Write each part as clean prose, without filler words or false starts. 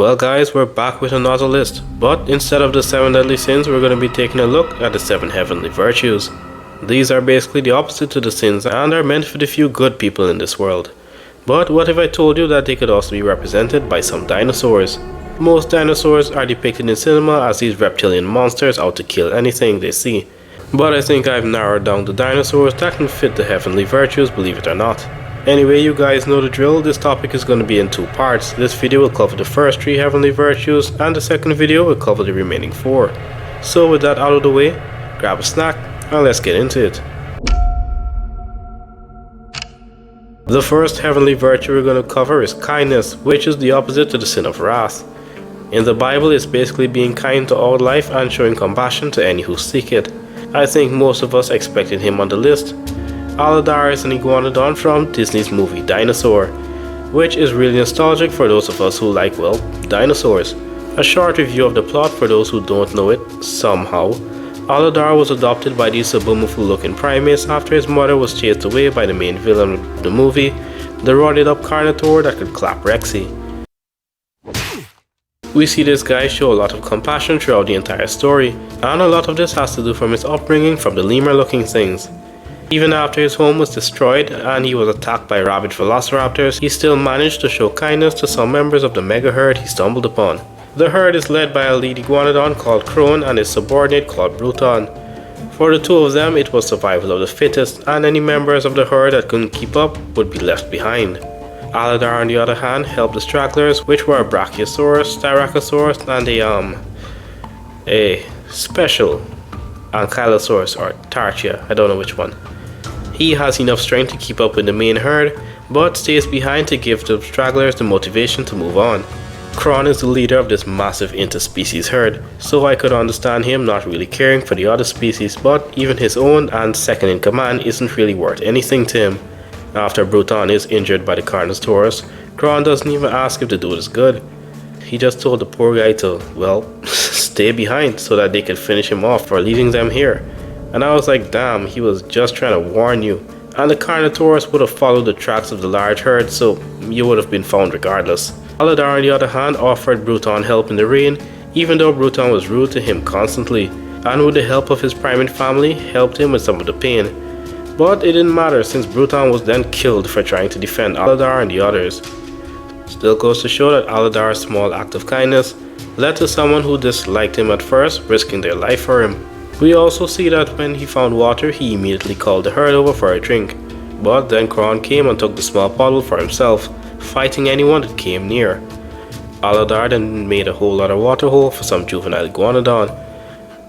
Well guys, we're back with another list, but instead of the 7 deadly sins, we're going to be taking a look at the 7 heavenly virtues. These are basically the opposite to the sins and are meant for the few good people in this world. But what if I told you that they could also be represented by some dinosaurs? Most dinosaurs are depicted in cinema as these reptilian monsters out to kill anything they see. But I think I've narrowed down the dinosaurs that can fit the heavenly virtues, believe it or not. Anyway, you guys know the drill. This topic is going to be in 2 parts. This video will cover the first 3 heavenly virtues and the second video will cover the remaining 4. So with that out of the way, grab a snack and let's get into it. The first heavenly virtue we're going to cover is kindness, which is the opposite to the sin of wrath. In the Bible, it's basically being kind to all life and showing compassion to any who seek it. I think most of us expected him on the list. Aladar is an iguanodon from Disney's movie Dinosaur, which is really nostalgic for those of us who like, well, dinosaurs. A short review of the plot for those who don't know it somehow. Aladar was adopted by these Subomofu-looking primates after his mother was chased away by the main villain of the movie, the roided-up Carnotaur that could clap Rexy. We see this guy show a lot of compassion throughout the entire story, and a lot of this has to do from his upbringing from the lemur-looking things. Even after his home was destroyed and he was attacked by rabid velociraptors, he still managed to show kindness to some members of the mega herd he stumbled upon. The herd is led by a lead iguanodon called Crone and his subordinate called Bruton. For the 2 of them, it was survival of the fittest, and any members of the herd that couldn't keep up would be left behind. Aladar, on the other hand, helped the stragglers, which were a Brachiosaurus, Styracosaurus, and a special Ankylosaurus or Tarchia, I don't know which one. He has enough strength to keep up with the main herd, but stays behind to give the stragglers the motivation to move on. Kron is the leader of this massive interspecies herd, so I could understand him not really caring for the other species, but even his own and second in command isn't really worth anything to him. After Bruton is injured by the Carnotaurus, Kron doesn't even ask if the dude is good. He just told the poor guy to, well, stay behind so that they could finish him off for leaving them here. And I was like, damn, he was just trying to warn you. And the Carnotaurus would have followed the tracks of the large herd, so you would have been found regardless. Aladar, on the other hand, offered Bruton help in the rain, even though Bruton was rude to him constantly, and with the help of his primate family, helped him with some of the pain. But it didn't matter since Bruton was then killed for trying to defend Aladar and the others. Still goes to show that Aladar's small act of kindness led to someone who disliked him at first, risking their life for him. We also see that when he found water, he immediately called the herd over for a drink. But then Kron came and took the small bottle for himself, fighting anyone that came near. Aladar then made a whole lot of water hole for some juvenile iguanodon,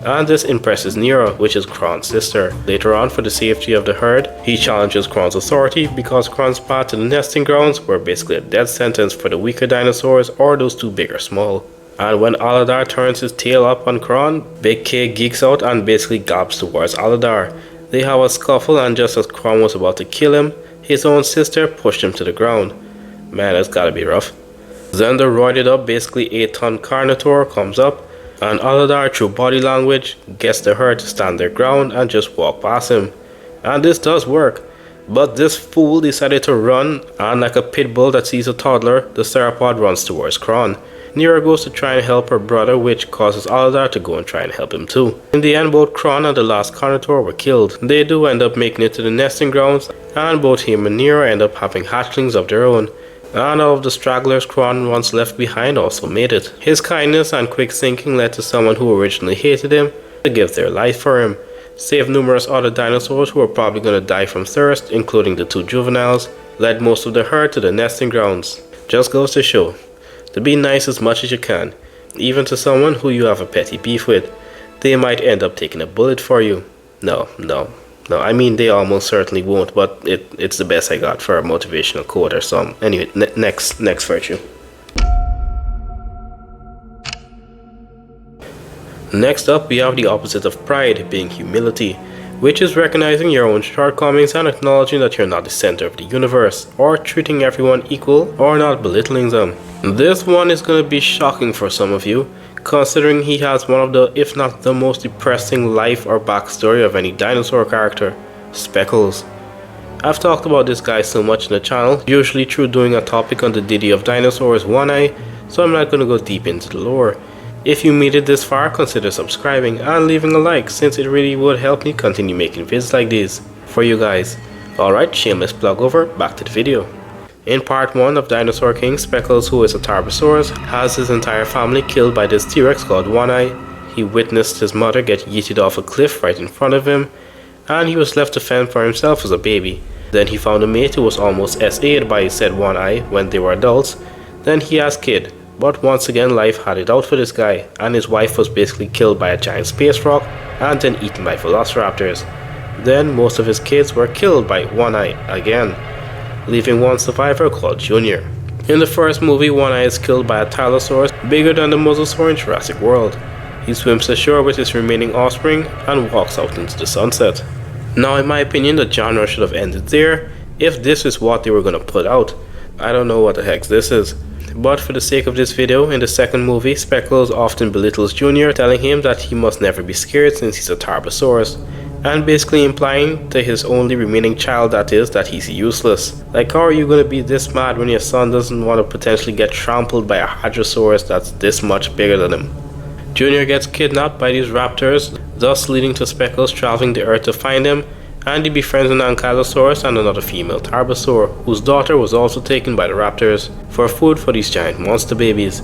and this impresses Nera, which is Kron's sister. Later on, for the safety of the herd, he challenges Kron's authority because Kron's path to the nesting grounds were basically a death sentence for the weaker dinosaurs or those too big or small. And when Aladar turns his tail up on Kron, Big K geeks out and basically gobs towards Aladar. They have a scuffle, and just as Kron was about to kill him, his own sister pushed him to the ground. Man, that's gotta be rough. Then the roided up, basically 8-ton Carnotaur comes up, and Aladar, through body language, gets the herd to stand their ground and just walk past him. And this does work. But this fool decided to run, and like a pit bull that sees a toddler, the theropod runs towards Kron. Nera goes to try and help her brother, which causes Aladar to go and try and help him too. In the end, both Kron and the last Carnotaur were killed. They do end up making it to the nesting grounds, and both him and Nera end up having hatchlings of their own. And all of the stragglers Kron once left behind also made it. His kindness and quick thinking led to someone who originally hated him to give their life for him, saved numerous other dinosaurs who were probably going to die from thirst, including the 2 juveniles, led most of the herd to the nesting grounds. Just goes to show, to be nice as much as you can, even to someone who you have a petty beef with. They might end up taking a bullet for you. No, I mean they almost certainly won't, but it's the best I got for a motivational quote or some. Anyway, next virtue. Next up, we have the opposite of pride, being humility, which is recognizing your own shortcomings and acknowledging that you're not the center of the universe, or treating everyone equal, or not belittling them. This one is going to be shocking for some of you, considering he has one of the, if not the most depressing life or backstory of any dinosaur character, Speckles. I've talked about this guy so much in the channel, usually through doing a topic on the Diddy of Dinosaurs One Eye, so I'm not going to go deep into the lore. If you made it this far, consider subscribing and leaving a like, since it really would help me continue making vids like these for you guys. Alright, shameless plug over, back to the video. In part 1 of Dinosaur King, Speckles, who is a Tarbosaurus, has his entire family killed by this T-Rex called One Eye. He witnessed his mother get yeeted off a cliff right in front of him, and he was left to fend for himself as a baby. Then he found a mate who was almost SA'd by said One Eye when they were adults. Then he has kid, but once again life had it out for this guy, and his wife was basically killed by a giant space rock and then eaten by velociraptors. Then most of his kids were killed by One Eye again, leaving one survivor called Junior. In the first movie, One Eye is killed by a Tylosaurus bigger than the Mosasaur in Jurassic World. He swims ashore with his remaining offspring and walks out into the sunset. Now in my opinion, the genre should have ended there if this is what they were going to put out. I don't know what the heck this is. But for the sake of this video, in the second movie, Speckles often belittles Junior, telling him that he must never be scared since he's a Tarbosaurus, and basically implying to his only remaining child, that is, that he's useless. Like, how are you going to be this mad when your son doesn't want to potentially get trampled by a Hadrosaurus that's this much bigger than him? Junior gets kidnapped by these raptors, thus leading to Speckles traveling the earth to find him, and he befriends an Ankylosaurus and another female Tarbosaur, whose daughter was also taken by the raptors for food for these giant monster babies.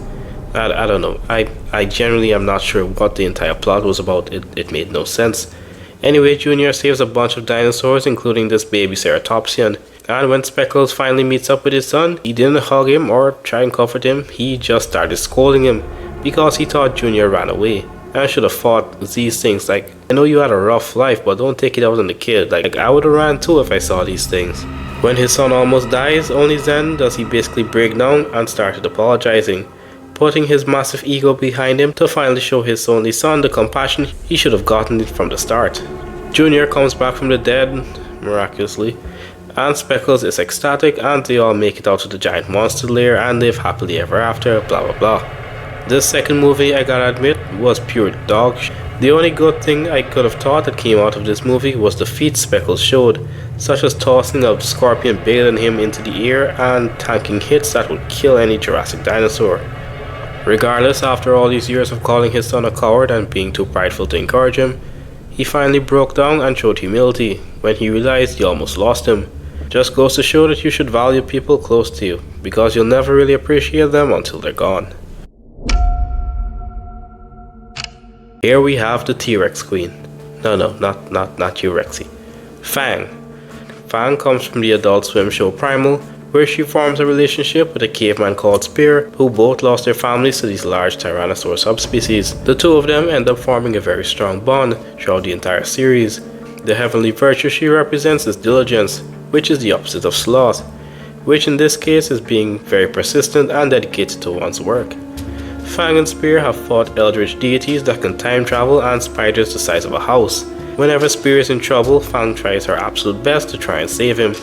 I don't know, I generally am not sure what the entire plot was about. It made no sense. Anyway, Junior saves a bunch of dinosaurs, including this baby Ceratopsian, and when Speckles finally meets up with his son, he didn't hug him or try and comfort him, he just started scolding him because he thought Junior ran away. I should have fought these things. Like, I know you had a rough life, but don't take it out on the kid. Like I would have ran too if I saw these things. When his son almost dies, only then does he basically break down and started apologizing, putting his massive ego behind him to finally show his only son the compassion he should have gotten from the start. Junior comes back from the dead, miraculously, and Speckles is ecstatic, and they all make it out to the giant monster lair and live happily ever after, blah blah blah. This second movie, I gotta admit, was pure dog shit. The only good thing I could have thought that came out of this movie was the feats Speckles showed, such as tossing a scorpion bigger than him into the air and tanking hits that would kill any Jurassic dinosaur. Regardless, after all these years of calling his son a coward and being too prideful to encourage him, he finally broke down and showed humility when he realized he almost lost him. Just goes to show that you should value people close to you, because you'll never really appreciate them until they're gone. Here we have the T-Rex Queen. No, not you, Rexy. Fang. Fang comes from the Adult Swim show Primal, where she forms a relationship with a caveman called Spear, who both lost their families to these large Tyrannosaur subspecies. The two of them end up forming a very strong bond throughout the entire series. The heavenly virtue she represents is diligence, which is the opposite of sloth, which in this case is being very persistent and dedicated to one's work. Fang and Spear have fought eldritch deities that can time travel and spiders the size of a house. Whenever Spear is in trouble, Fang tries her absolute best to try and save him,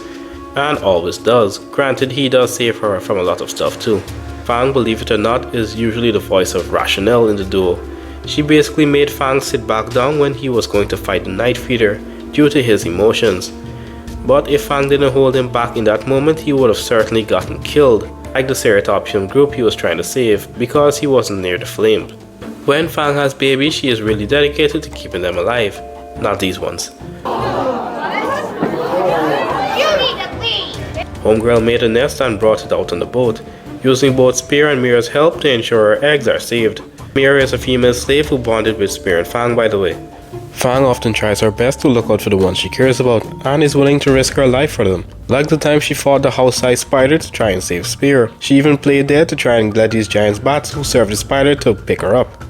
and always does. Granted, he does save her from a lot of stuff too. Fang, believe it or not, is usually the voice of rationale in the duo. She basically made Fang sit back down when he was going to fight the Night Feeder due to his emotions. But if Fang didn't hold him back in that moment, he would have certainly gotten killed, like the Ceratopsian group he was trying to save, because he wasn't near the flame. When Fang has babies, she is really dedicated to keeping them alive. Not these ones. Homegirl made a nest and brought it out on the boat, using both Spear and Mira's help to ensure her eggs are saved. Mira is a female slave who bonded with Spear and Fang, by the way. Fang often tries her best to look out for the ones she cares about, and is willing to risk her life for them. Like the time she fought the house-sized spider to try and save Spear. She even played dead to try and let these giant bats who served the spider to pick her up.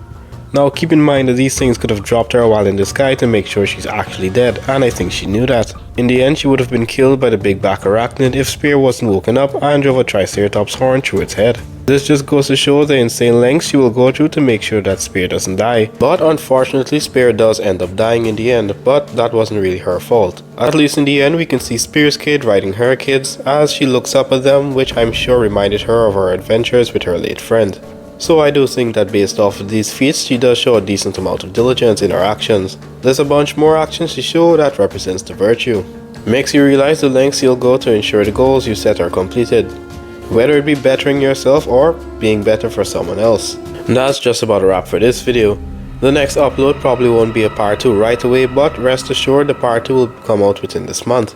Now keep in mind that these things could have dropped her while in the sky to make sure she's actually dead, and I think she knew that. In the end, she would have been killed by the big black arachnid if Spear wasn't woken up and drove a Triceratops horn through its head. This just goes to show the insane lengths she will go through to make sure that Spear doesn't die. But unfortunately, Spear does end up dying in the end, but that wasn't really her fault. At least in the end, we can see Spear's kid riding her kids as she looks up at them, which I'm sure reminded her of her adventures with her late friend. So I do think that based off of these feats, she does show a decent amount of diligence in her actions. There's a bunch more actions to show that represents the virtue. Makes you realize the lengths you'll go to ensure the goals you set are completed. whether it be bettering yourself or being better for someone else. And that's just about a wrap for this video. The next upload probably won't be a part 2 right away, but rest assured the part 2 will come out within this month.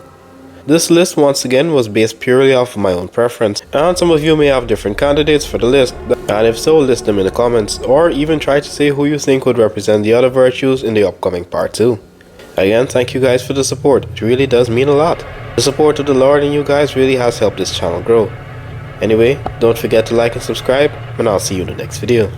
This list once again was based purely off of my own preference, and some of you may have different candidates for the list, and if so, list them in the comments, or even try to say who you think would represent the other virtues in the upcoming part 2. Again, thank you guys for the support, it really does mean a lot. The support of the Lord and you guys really has helped this channel grow. Anyway, don't forget to like and subscribe, and I'll see you in the next video.